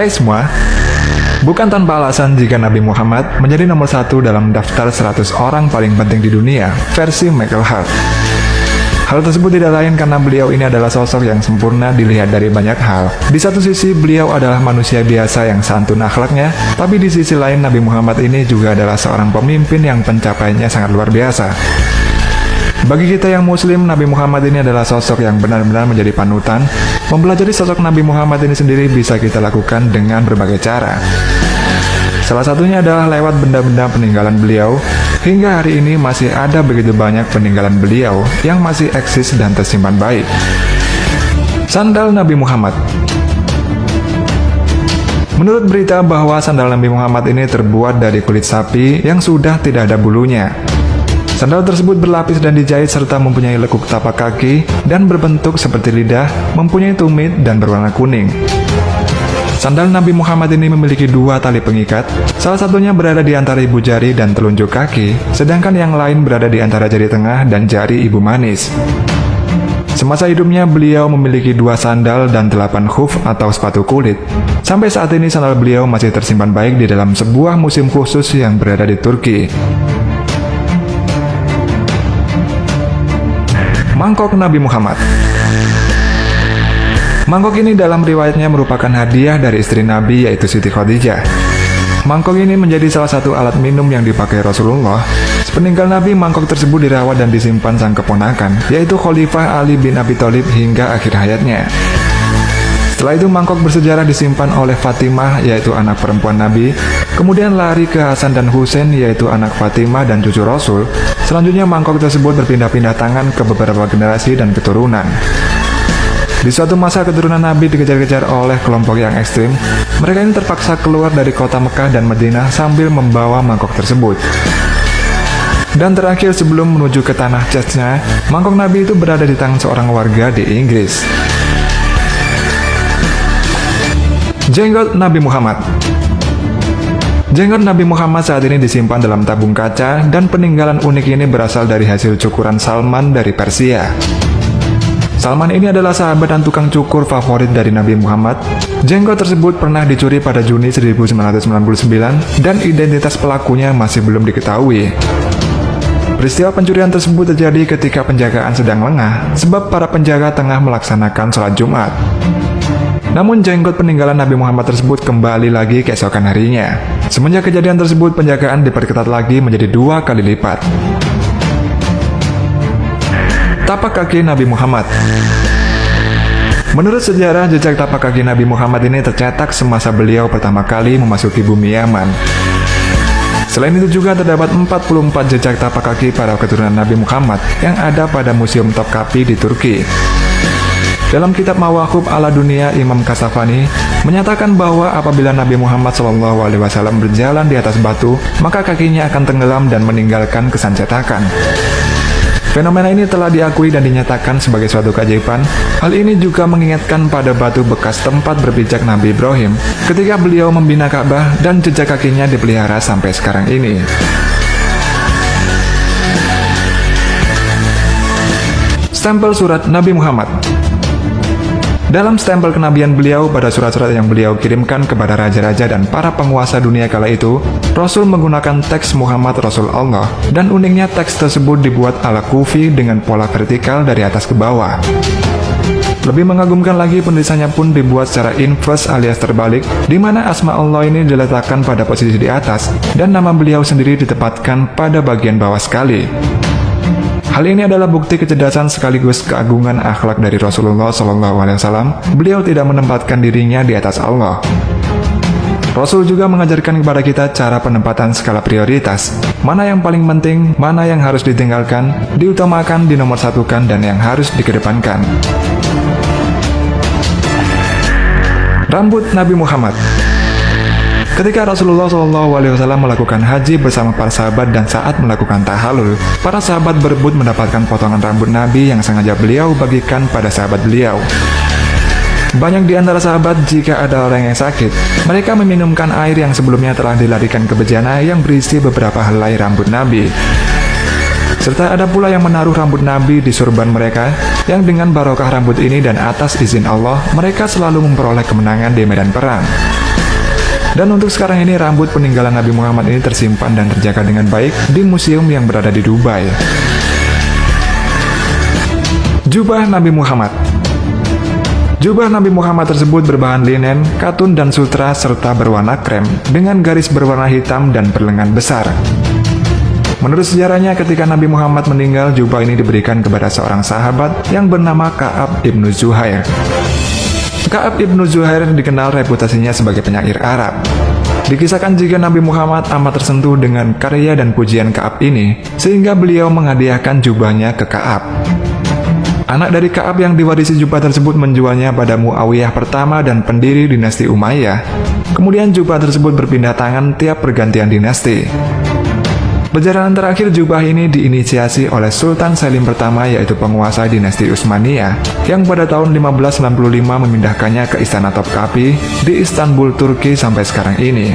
Hai semua, bukan tanpa alasan jika Nabi Muhammad menjadi nomor 1 dalam daftar 100 orang paling penting di dunia, versi Michael Hart. Hal tersebut tidak lain karena beliau ini adalah sosok yang sempurna dilihat dari banyak hal. Di satu sisi, beliau adalah manusia biasa yang santun akhlaknya, tapi di sisi lain Nabi Muhammad ini juga adalah seorang pemimpin yang pencapaiannya sangat luar biasa. Bagi kita yang muslim, Nabi Muhammad ini adalah sosok yang benar-benar menjadi panutan. Mempelajari sosok Nabi Muhammad ini sendiri bisa kita lakukan dengan berbagai cara. Salah satunya adalah lewat benda-benda peninggalan beliau. Hingga hari ini masih ada begitu banyak peninggalan beliau yang masih eksis dan tersimpan baik. Sandal Nabi Muhammad. Menurut berita bahwa sandal Nabi Muhammad ini terbuat dari kulit sapi yang sudah tidak ada bulunya. Sandal tersebut berlapis dan dijahit serta mempunyai lekuk tapak kaki dan berbentuk seperti lidah, mempunyai tumit dan berwarna kuning. Sandal Nabi Muhammad ini memiliki 2 tali pengikat, salah satunya berada di antara ibu jari dan telunjuk kaki, sedangkan yang lain berada di antara jari tengah dan jari ibu manis. Semasa hidupnya, beliau memiliki 2 sandal dan 8 khuf atau sepatu kulit. Sampai saat ini sandal beliau masih tersimpan baik di dalam sebuah museum khusus yang berada di Turki. Mangkok Nabi Muhammad. Mangkok ini dalam riwayatnya merupakan hadiah dari istri Nabi, yaitu Siti Khadijah. Mangkok ini menjadi salah satu alat minum yang dipakai Rasulullah. Sepeninggal Nabi, mangkok tersebut dirawat dan disimpan sang keponakan, yaitu Khalifah Ali bin Abi Thalib hingga akhir hayatnya. Setelah itu mangkok bersejarah disimpan oleh Fatimah, yaitu anak perempuan Nabi, kemudian lari ke Hasan dan Husain, yaitu anak Fatimah dan cucu Rasul. Selanjutnya mangkok tersebut berpindah-pindah tangan ke beberapa generasi dan keturunan. Di suatu masa keturunan Nabi dikejar-kejar oleh kelompok yang ekstrim. Mereka ini terpaksa keluar dari kota Mekah dan Madinah sambil membawa mangkok tersebut. Dan terakhir sebelum menuju ke tanah Chechnya, mangkok Nabi itu berada di tangan seorang warga di Inggris. Jenggot Nabi Muhammad. Jenggot Nabi Muhammad saat ini disimpan dalam tabung kaca dan peninggalan unik ini berasal dari hasil cukuran Salman dari Persia. Salman ini adalah sahabat dan tukang cukur favorit dari Nabi Muhammad. Jenggot tersebut pernah dicuri pada Juni 1999 dan identitas pelakunya masih belum diketahui. Peristiwa pencurian tersebut terjadi ketika penjagaan sedang lengah sebab para penjaga tengah melaksanakan sholat Jumat. Namun jenggot peninggalan Nabi Muhammad tersebut kembali lagi keesokan harinya. Semenjak kejadian tersebut, penjagaan diperketat lagi menjadi 2 kali lipat. Tapak kaki Nabi Muhammad. Menurut sejarah, jejak tapak kaki Nabi Muhammad ini tercetak semasa beliau pertama kali memasuki bumi Yaman. Selain itu juga terdapat 44 jejak tapak kaki para keturunan Nabi Muhammad yang ada pada Museum Topkapi di Turki. Dalam kitab Mawaqif ala Dunia, Imam Kasafani menyatakan bahwa apabila Nabi Muhammad SAW berjalan di atas batu, maka kakinya akan tenggelam dan meninggalkan kesan cetakan. Fenomena ini telah diakui dan dinyatakan sebagai suatu keajaiban. Hal ini juga mengingatkan pada batu bekas tempat berpijak Nabi Ibrahim ketika beliau membina Ka'bah dan jejak kakinya dipelihara sampai sekarang ini. Stempel surat Nabi Muhammad. Dalam stempel kenabian beliau pada surat-surat yang beliau kirimkan kepada raja-raja dan para penguasa dunia kala itu, Rasul menggunakan teks Muhammad Rasul Allah, dan uniknya teks tersebut dibuat ala kufi dengan pola vertikal dari atas ke bawah. Lebih mengagumkan lagi, penulisannya pun dibuat secara inverse alias terbalik, di mana asma Allah ini diletakkan pada posisi di atas, dan nama beliau sendiri ditempatkan pada bagian bawah sekali. Hal ini adalah bukti kecerdasan sekaligus keagungan akhlak dari Rasulullah SAW. Beliau tidak menempatkan dirinya di atas Allah. Rasul juga mengajarkan kepada kita cara penempatan skala prioritas. Mana yang paling penting, mana yang harus ditinggalkan, diutamakan, dinomorsatukan, dan yang harus dikedepankan. Rambut Nabi Muhammad. Ketika Rasulullah SAW melakukan haji bersama para sahabat dan saat melakukan tahalul, para sahabat berebut mendapatkan potongan rambut Nabi yang sengaja beliau bagikan pada sahabat beliau. Banyak di antara sahabat, jika ada orang yang sakit, mereka meminumkan air yang sebelumnya telah dilarikan ke bejana yang berisi beberapa helai rambut Nabi. Serta ada pula yang menaruh rambut Nabi di surban mereka, yang dengan barokah rambut ini dan atas izin Allah, mereka selalu memperoleh kemenangan di medan perang. Dan untuk sekarang ini rambut peninggalan Nabi Muhammad ini tersimpan dan terjaga dengan baik di museum yang berada di Dubai. Jubah Nabi Muhammad. Jubah Nabi Muhammad tersebut berbahan linen, katun dan sutra serta berwarna krem dengan garis berwarna hitam dan berlengan besar. Menurut sejarahnya, ketika Nabi Muhammad meninggal, jubah ini diberikan kepada seorang sahabat yang bernama Ka'ab ibnu Zuhair. Ka'ab ibnu Zuhair dikenal reputasinya sebagai penyair Arab. Dikisahkan jika Nabi Muhammad amat tersentuh dengan karya dan pujian Ka'ab ini, sehingga beliau menghadiahkan jubahnya ke Ka'ab. Anak dari Ka'ab yang diwarisi jubah tersebut menjualnya pada Muawiyah pertama dan pendiri dinasti Umayyah. Kemudian jubah tersebut berpindah tangan tiap pergantian dinasti. Perjalanan terakhir jubah ini diinisiasi oleh Sultan Salim pertama, yaitu penguasa dinasti Utsmaniyah, yang pada tahun 1595 memindahkannya ke Istana Topkapi di Istanbul, Turki sampai sekarang ini.